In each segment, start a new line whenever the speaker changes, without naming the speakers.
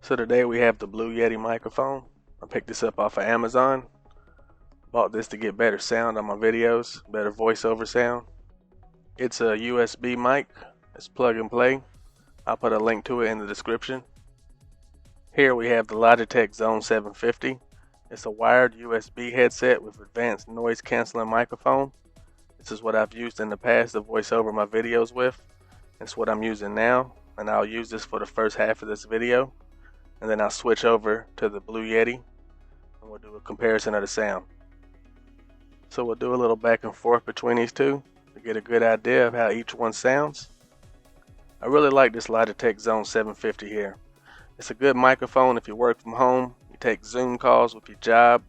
So today we have the Blue Yeti microphone. I picked this up off of Amazon. Bought this to get better sound on my videos, better voiceover sound. It's a USB mic. It's plug and play. I'll put a link to it in the description. Here we have the Logitech Zone 750. It's a wired USB headset with advanced noise canceling microphone. This is what I've used in the past to voice over my videos with. It's what I'm using now, and I'll use this for the first half of this video. And then I'll switch over to the Blue Yeti and we'll do a comparison of the sound. So we'll do a little back and forth between these two to get a good idea of how each one sounds. I really like this Logitech Zone 750 here. It's a good microphone if you work from home, you take Zoom calls with your job,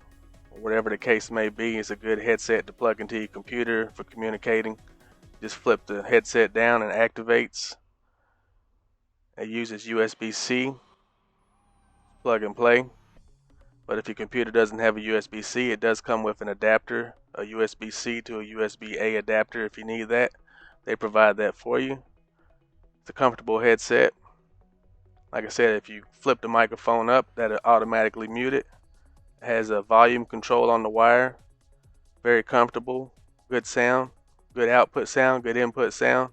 or whatever the case may be. It's a good headset to plug into your computer for communicating. Just flip the headset down and activates. It uses USB-C, plug and play. But if your computer doesn't have a USB-C, it does come with an adapter, a USB-C to a USB-A adapter if you need that. They provide that for you. It's a comfortable headset. Like I said, if you flip the microphone up, that'll automatically mute it. It has a volume control on the wire. Very comfortable, good sound, good output sound, good input sound.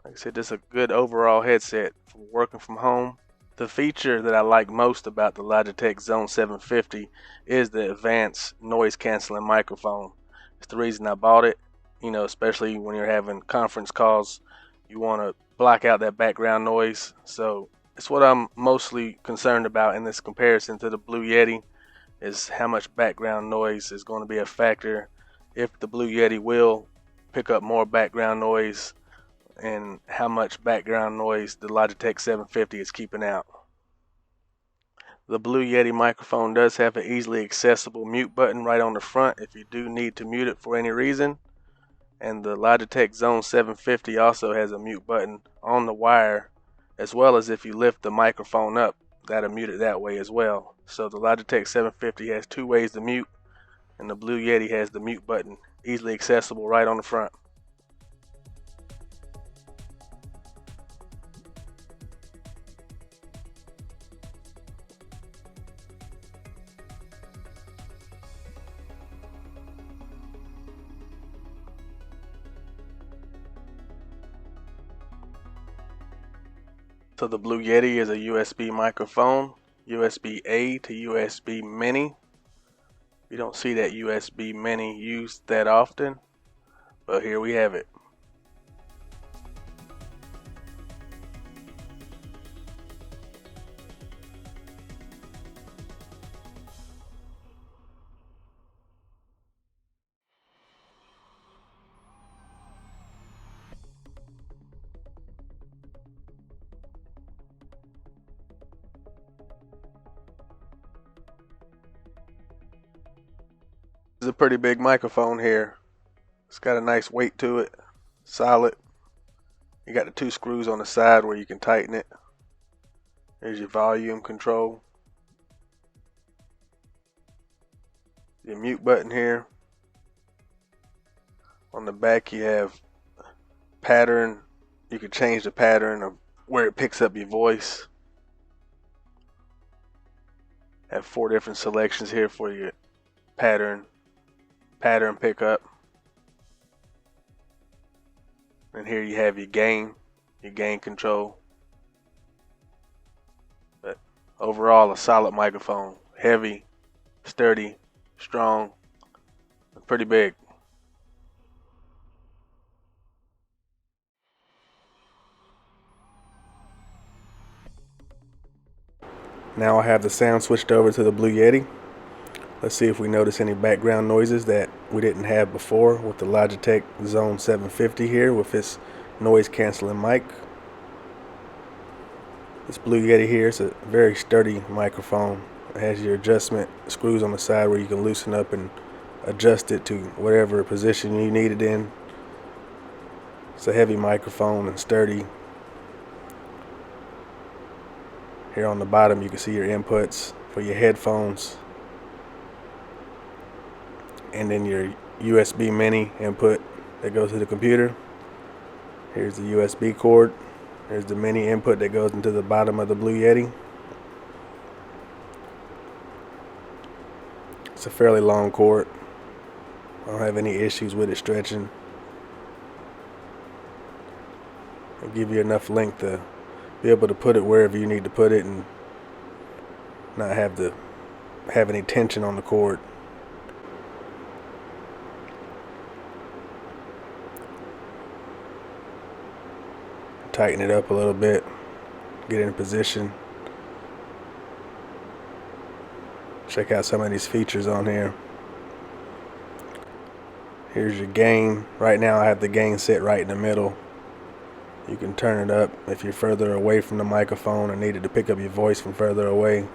Like I said, just a good overall headset for working from home. The feature that I like most about the Logitech Zone 750 is the advanced noise canceling microphone. It's the reason I bought it. Especially when you're having conference calls, you want to block out that background noise. So it's what I'm mostly concerned about in this comparison to the Blue Yeti, is how much background noise is going to be a factor. If the Blue Yeti will pick up more background noise, and how much background noise the Logitech 750 is keeping out. The Blue Yeti microphone does have an easily accessible mute button right on the front if you do need to mute it for any reason. And the Logitech Zone 750 also has a mute button on the wire, as well as if you lift the microphone up, that'll mute it that way as well. So the Logitech 750 has two ways to mute, and the Blue Yeti has the mute button easily accessible right on the front. So the Blue Yeti is a USB microphone, USB-A to USB Mini. You don't see that USB Mini used that often, but here we have it. This is a pretty big microphone here. It's got a nice weight to it, solid. You got the two screws on the side where you can tighten it. There's your volume control. Your mute button here. On the back you have pattern. You can change the pattern of where it picks up your voice. Have 4 different selections here for your pattern pickup. And here you have your gain control. But overall, a solid microphone. Heavy, sturdy, strong, and pretty big. Now I have the sound switched over to the Blue Yeti. Let's see if we notice any background noises that we didn't have before with the Logitech Zone 750 here with its noise canceling mic. This Blue Yeti here is a very sturdy microphone. It has your adjustment screws on the side where you can loosen up and adjust it to whatever position you need it in. It's a heavy microphone and sturdy. Here on the bottom you can see your inputs for your headphones, and then your USB Mini input that goes to the computer. Here's the USB cord. There's the Mini input that goes into the bottom of the Blue Yeti. It's a fairly long cord. I don't have any issues with it stretching. It'll give you enough length to be able to put it wherever you need to put it and not have any tension on the cord. Tighten it up a little bit, get in position. Check out some of these features on here. Here's your gain. Right now I have the gain set right in the middle. You can turn it up if you're further away from the microphone or needed to pick up your voice from further away.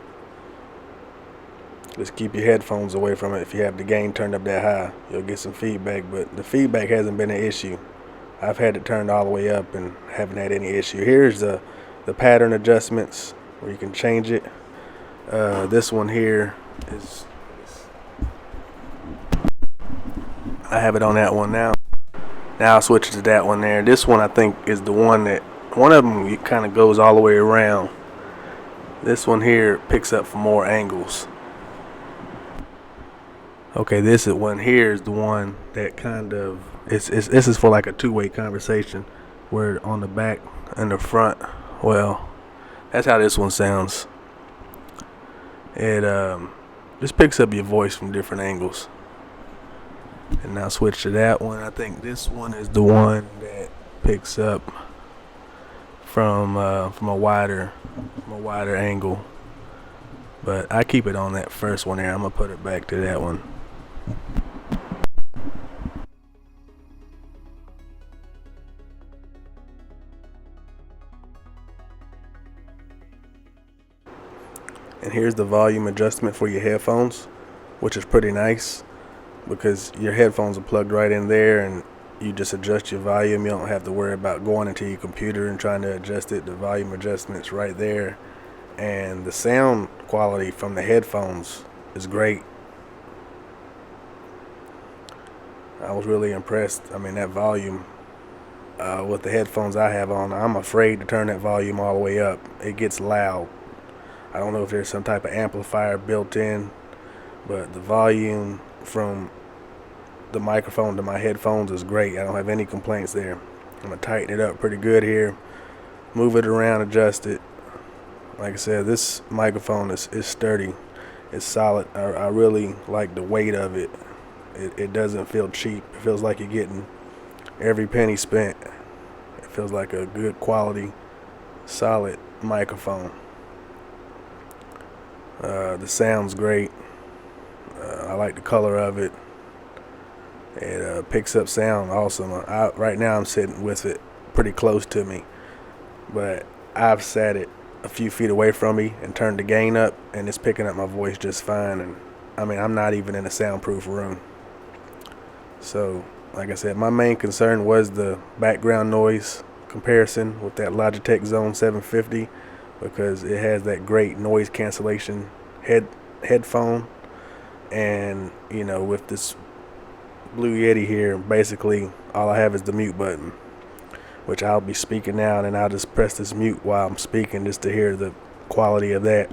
Just keep your headphones away from it. If you have the gain turned up that high, you'll get some feedback, but the feedback hasn't been an issue. I've had it turned all the way up and haven't had any issue. Here's the pattern adjustments where you can change it. This one here is, I have it on that one now. Now I'll switch to that one there. This one I think is the one that, one of them kind of goes all the way around. This one here picks up from more angles. Okay, this one here is the one that kind of, this is for like a two-way conversation, where on the back and the front, well, that's how this one sounds. It just picks up your voice from different angles. And now switch to that one. I think this one is the one that picks up from a wider angle. But I keep it on that first one there. I'm gonna put it back to that one. And here's the volume adjustment for your headphones, which is pretty nice because your headphones are plugged right in there and you just adjust your volume. You don't have to worry about going into your computer and trying to adjust it. The volume adjustment's right there. And the sound quality from the headphones is great. I was really impressed. I mean, that volume with the headphones I have on, I'm afraid to turn that volume all the way up. It gets loud. I don't know if there's some type of amplifier built in, but the volume from the microphone to my headphones is great. I don't have any complaints there. I'm going to tighten it up pretty good here. Move it around, adjust it. Like I said, this microphone is sturdy. It's solid. I really like the weight of it. It doesn't feel cheap. It feels like you're getting every penny spent. It feels like a good quality, solid microphone. The sound's great. I like the color of it. It picks up sound awesome. Right now I'm sitting with it pretty close to me, but I've sat it a few feet away from me and turned the gain up, and it's picking up my voice just fine. And I mean, I'm not even in a soundproof room. So, like I said, my main concern was the background noise comparison with that Logitech Zone 750, because it has that great noise cancellation headphone. And you know, with this Blue Yeti here, basically all I have is the mute button, which I'll be speaking now, and I'll just press this mute while I'm speaking just to hear the quality of that.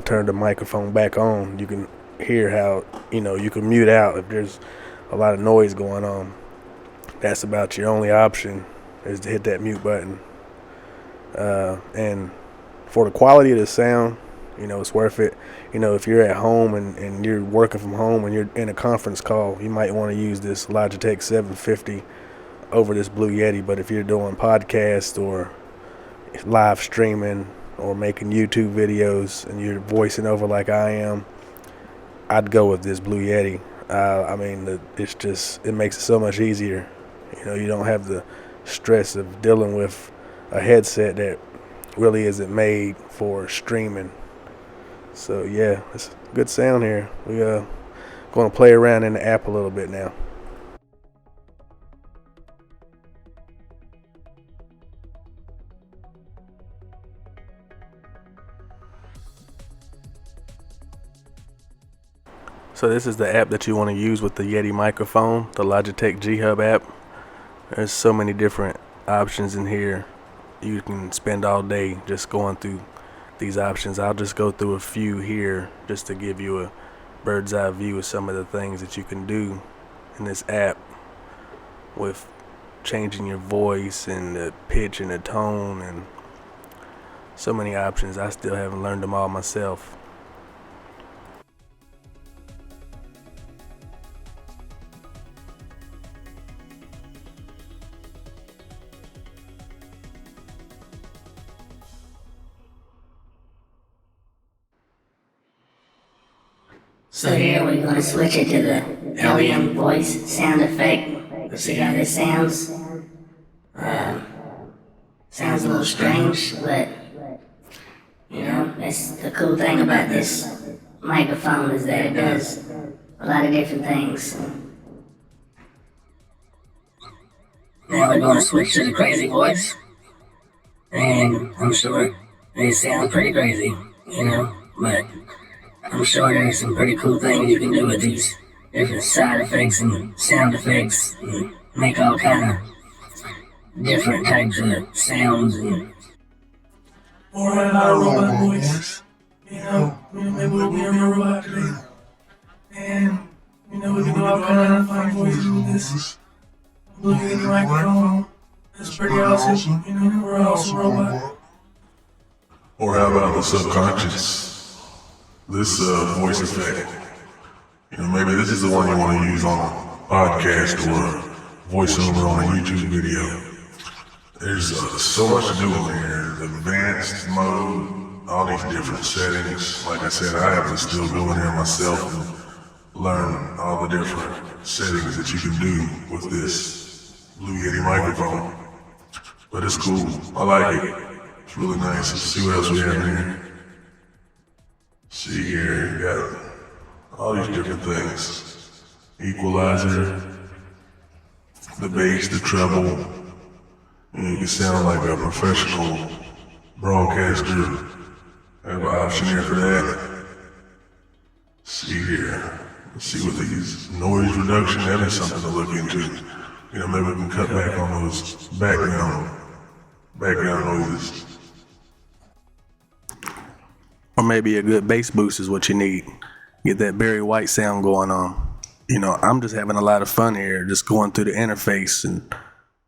Turn the microphone back on, you can hear how, you know, you can mute out if there's a lot of noise going on. That's about your only option, is to hit that mute button. And for the quality of the sound, you know, it's worth it. You know, if you're at home and you're working from home and you're in a conference call, you might want to use this Logitech 750 over this Blue Yeti. But if you're doing podcasts or live streaming or making YouTube videos and you're voicing over like I am, I'd go with this Blue Yeti. I mean, it makes it so much easier. You know, you don't have the stress of dealing with a headset that really isn't made for streaming. So yeah, it's good sound here. We're going to play around in the app a little bit now. So this is the app that you want to use with the Yeti microphone, the Logitech G Hub app. There's so many different options in here. You can spend all day just going through these options. I'll just go through a few here just to give you a bird's eye view of some of the things that you can do in this app with changing your voice and the pitch and the tone, and so many options. I still haven't learned them all myself.
So here we're going to switch it to the Helium Voice sound effect. Let's see how this sounds. Sounds a little strange, but you know, that's the cool thing about this microphone, is that it does a lot of different things. Now we're going to switch to the crazy voice, and I'm sure they sound pretty crazy, you know, but I'm sure there's some pretty cool things you can do with these different side effects and sound effects, and make all kind of different types of sounds. And
or a robot voice, you know, maybe we'll be a real robot today. And, you know, we can do all kind of fun voices with this Blue Yeti microphone. It's pretty awesome, you know, we're also a robot.
Or how about the subconscious? This voice effect. You know, maybe this is the one you want to use on a podcast or voiceover on a YouTube video. There's so much to do in there. The advanced mode, all these different settings. Like I said, I have to still go in there myself and learn all the different settings that you can do with this Blue Yeti microphone. But it's cool. I like it. It's really nice. Let's see what else we have in here. See here, you got all these different things. Equalizer, the bass, the treble. You can sound like a professional broadcaster. I have an option here for that. See here. Let's see what these noise reduction, that is something to look into. You know, maybe we can cut back on those background noises.
Or maybe a good bass boost is what you need. Get that Barry White sound going on. You know, I'm just having a lot of fun here, just going through the interface and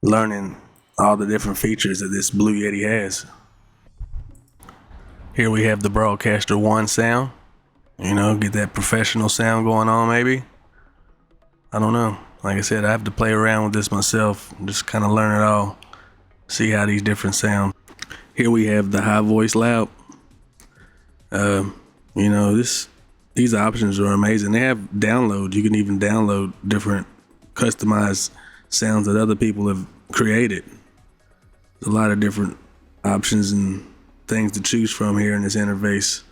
learning all the different features that this Blue Yeti has. Here we have the Broadcaster 1 sound. You know, get that professional sound going on maybe. I don't know. Like I said, I have to play around with this myself, just kind of learn it all. See how these different sound. Here we have the High Voice Loud. You know, these options are amazing. They have download. You can even download different customized sounds that other people have created. There's a lot of different options and things to choose from here in this interface.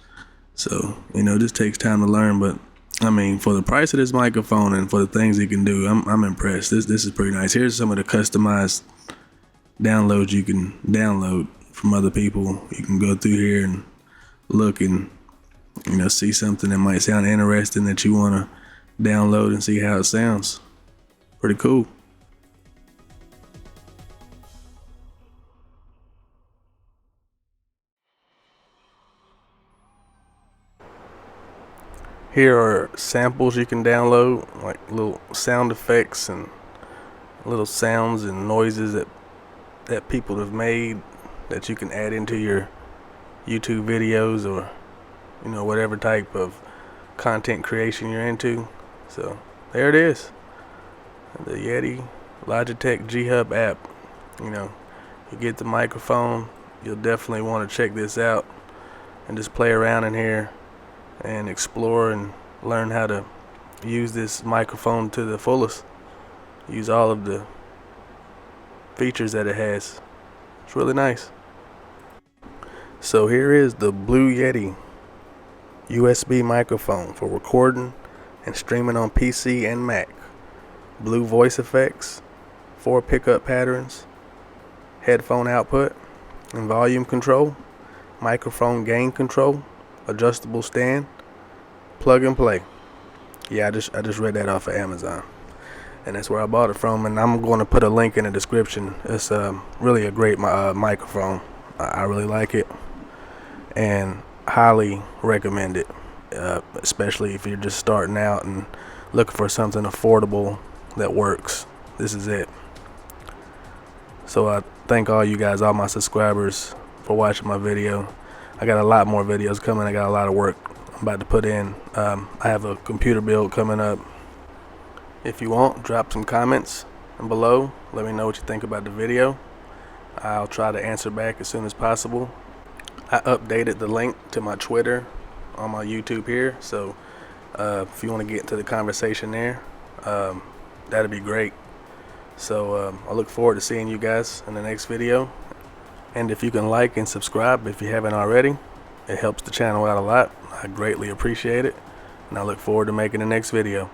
So, you know, this takes time to learn, but I mean, for the price of this microphone and for the things it can do, I'm impressed. This is pretty nice. Here's some of the customized downloads you can download from other people. You can go through here and look and, you know, see something that might sound interesting that you want to download and see how it sounds. Pretty cool. Here are samples you can download, like little sound effects and little sounds and noises that people have made that you can add into your YouTube videos or, you know, whatever type of content creation you're into. So there it is, the Yeti Logitech G Hub app. You know, you get the microphone, you'll definitely want to check this out and just play around in here and explore and learn how to use this microphone to the fullest. Use all of the features that it has. It's really nice. So here is the Blue Yeti USB microphone for recording and streaming on PC and Mac. Blue voice effects, 4 pickup patterns, headphone output and volume control, microphone gain control, adjustable stand, plug and play. Yeah, I just read that off of Amazon, and that's where I bought it from, and I'm going to put a link in the description. It's really a great microphone. I really like it. and highly recommend it, especially if you're just starting out and looking for something affordable that works. This is it. So I thank all you guys, all my subscribers, for watching my video. I got a lot more videos coming. I got a lot of work I'm about to put in. I have a computer build coming up. If you want, drop some comments below. Let me know what you think about the video. I'll try to answer back as soon as possible. I updated the link to my Twitter on my YouTube here, so if you want to get into the conversation there, that'd be great. So I look forward to seeing you guys in the next video. And if you can like and subscribe if you haven't already, it helps the channel out a lot. I greatly appreciate it, and I look forward to making the next video.